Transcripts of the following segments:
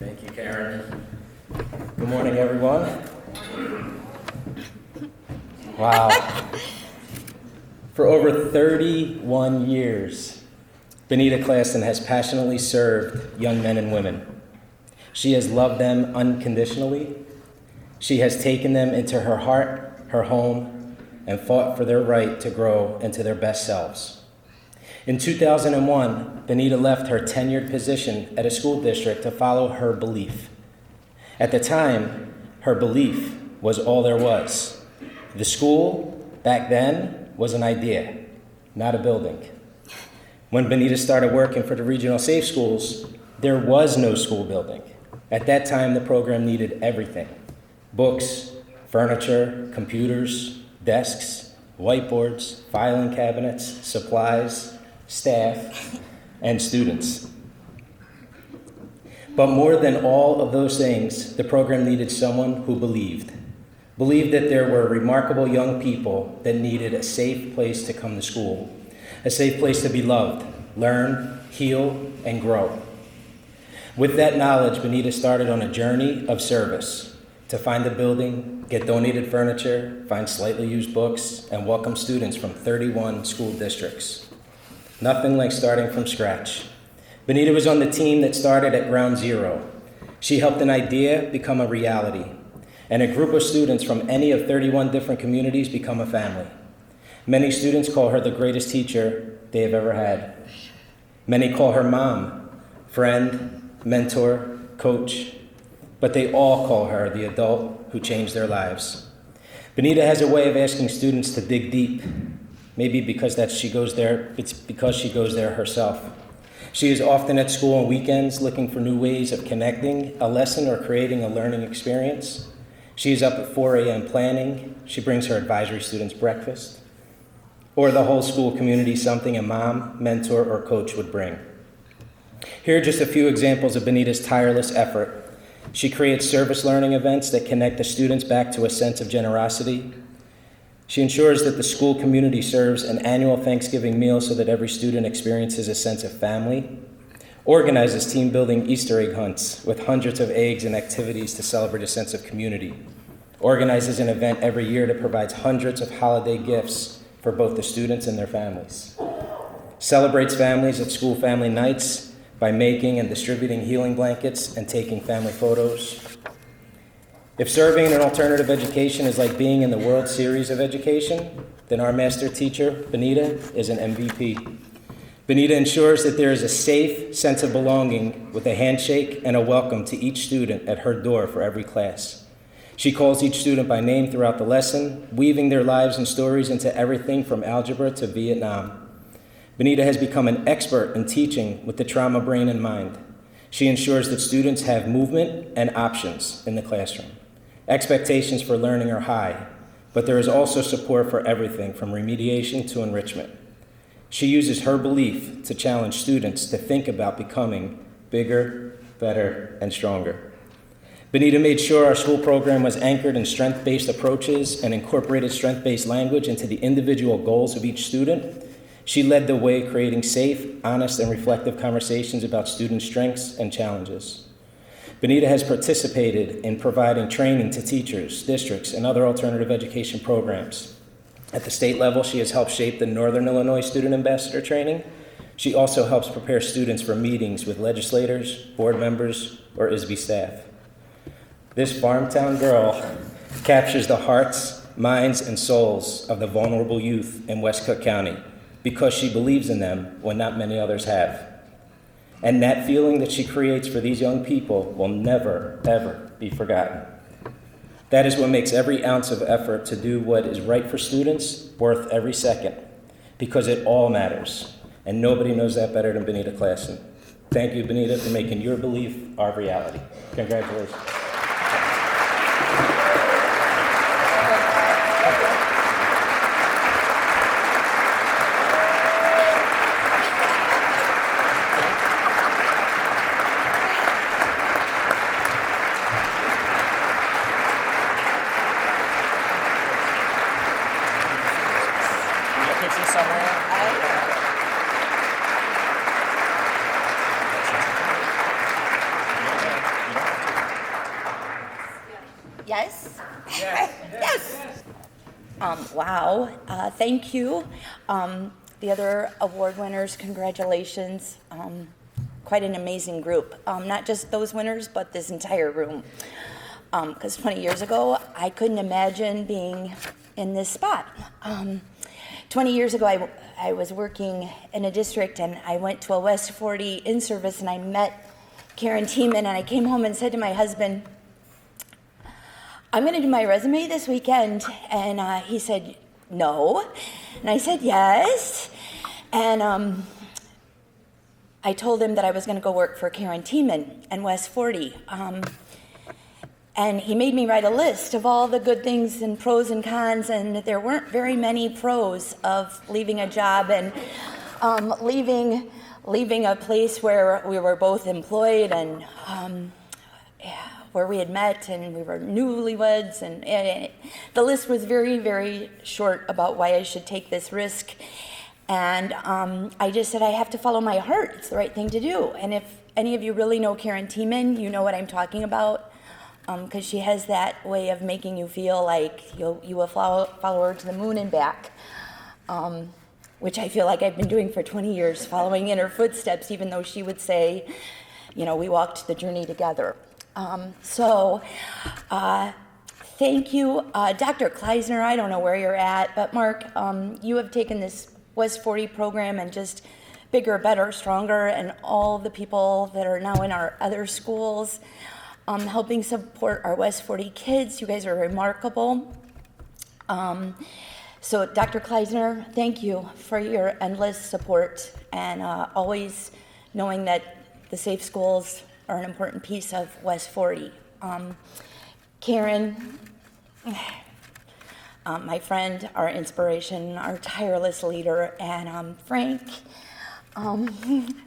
Thank you, Karen. Good morning, everyone. Wow. For over 31 years, Benita Klassen has passionately served young men and women. She has loved them unconditionally. She has taken them into her heart, her home, and fought for their right to grow into their best selves. In 2001, Benita left her tenured position at a school district to follow her belief. At the time, her belief was all there was. The school, back then, was an idea, not a building. When Benita started working for the Regional Safe Schools, there was no school building. At that time, the program needed everything: books, furniture, computers, desks, whiteboards, filing cabinets, supplies, staff, and students. But more than all of those things, the program needed someone who believed that there were remarkable young people that needed a safe place to come to school, a safe place to be loved, learn, heal, and grow. With that knowledge, Benita started on a journey of service to find a building, get donated furniture, find slightly used books, and welcome students from 31 school districts. Nothing like starting from scratch. Benita was on the team that started at ground zero. She helped an idea become a reality, and a group of students from any of 31 different communities become a family. Many students call her the greatest teacher they have ever had. Many call her mom, friend, mentor, coach, but they all call her the adult who changed their lives. Benita has a way of asking students to dig deep. Maybe because it's because she goes there herself. She is often at school on weekends looking for new ways of connecting a lesson or creating a learning experience. She is up at 4 a.m. planning. She brings her advisory students breakfast, or the whole school community something a mom, mentor, or coach would bring. Here are just a few examples of Benita's tireless effort. She creates service learning events that connect the students back to a sense of generosity. She ensures that the school community serves an annual Thanksgiving meal so that every student experiences a sense of family, organizes team-building Easter egg hunts with hundreds of eggs and activities to celebrate a sense of community, organizes an event every year that provides hundreds of holiday gifts for both the students and their families, celebrates families at school family nights by making and distributing healing blankets and taking family photos. If serving in an alternative education is like being in the World Series of Education, then our master teacher, Benita, is an MVP. Benita ensures that there is a safe sense of belonging with a handshake and a welcome to each student at her door for every class. She calls each student by name throughout the lesson, weaving their lives and stories into everything from algebra to Vietnam. Benita has become an expert in teaching with the trauma brain in mind. She ensures that students have movement and options in the classroom. Expectations for learning are high, but there is also support for everything from remediation to enrichment. She uses her belief to challenge students to think about becoming bigger, better, and stronger. Benita made sure our school program was anchored in strength-based approaches and incorporated strength-based language into the individual goals of each student. She led the way creating safe, honest, and reflective conversations about student strengths and challenges. Benita has participated in providing training to teachers, districts, and other alternative education programs. At the state level, she has helped shape the Northern Illinois Student Ambassador Training. She also helps prepare students for meetings with legislators, board members, or ISB staff. This farmtown girl captures the hearts, minds, and souls of the vulnerable youth in West Cook County because she believes in them when not many others have. And that feeling that she creates for these young people will never, ever be forgotten. That is what makes every ounce of effort to do what is right for students worth every second, because it all matters, and nobody knows that better than Benita Klassen. Thank you, Benita, for making your belief our reality. Congratulations. Picture somewhere. You Yes? Yes. Yes. Wow. Thank you. The other award winners, congratulations. Quite an amazing group. Not just those winners, but this entire room. Because 20 years ago, I couldn't imagine being in this spot. 20 years ago, I was working in a district, and I went to a West 40 in-service, and I met Karen Tiemann, and I came home and said to my husband, I'm going to do my resume this weekend. And he said, no. And I said, yes. And I told him that I was going to go work for Karen Tiemann and West 40. And he made me write a list of all the good things and pros and cons, and there weren't very many pros of leaving a job and leaving a place where we were both employed and where we had met and we were newlyweds, and the list was very, very short about why I should take this risk. And I just said, I have to follow my heart. It's the right thing to do. And if any of you really know Karen Tiemann, you know what I'm talking about, because she has that way of making you feel like you will follow her to the moon and back, which I feel like I've been doing for 20 years, following in her footsteps, even though she would say, we walked the journey together. Thank you. Dr. Kleisner, I don't know where you're at, but Mark, you have taken this West 40 program and just bigger, better, stronger, and all the people that are now in our other schools, helping support our West 40 kids. You guys are remarkable. So Dr. Kleisner, thank you for your endless support and always knowing that the safe schools are an important piece of West 40. Karen, my friend, our inspiration, our tireless leader, and Frank,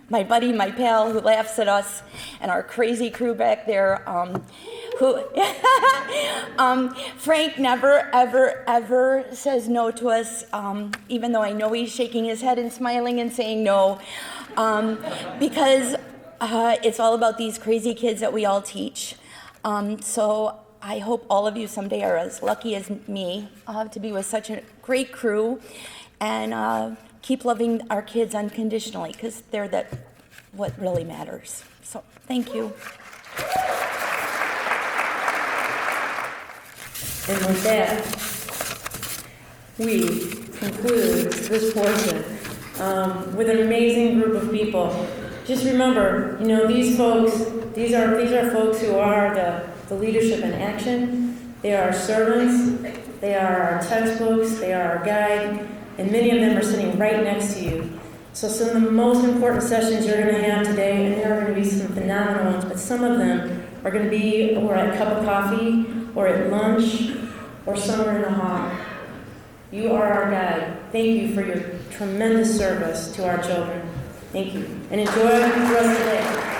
my buddy, my pal, who laughs at us, and our crazy crew back there, Frank never, ever, ever says no to us, even though I know he's shaking his head and smiling and saying no, because it's all about these crazy kids that we all teach. So I hope all of you someday are as lucky as me to be with such a great crew and keep loving our kids unconditionally, because they're what really matters. So thank you. And with that, we conclude this portion with an amazing group of people. Just remember, these folks, these are folks who are the leadership in action. They are our servants. They are our textbooks. They are our guide. And many of them are sitting right next to you. So some of the most important sessions you're going to have today, and there are going to be some phenomenal ones, but some of them are going to be or at a cup of coffee, or at lunch, or somewhere in the hall. You are our guide. Thank you for your tremendous service to our children. Thank you. And enjoy the rest of the day.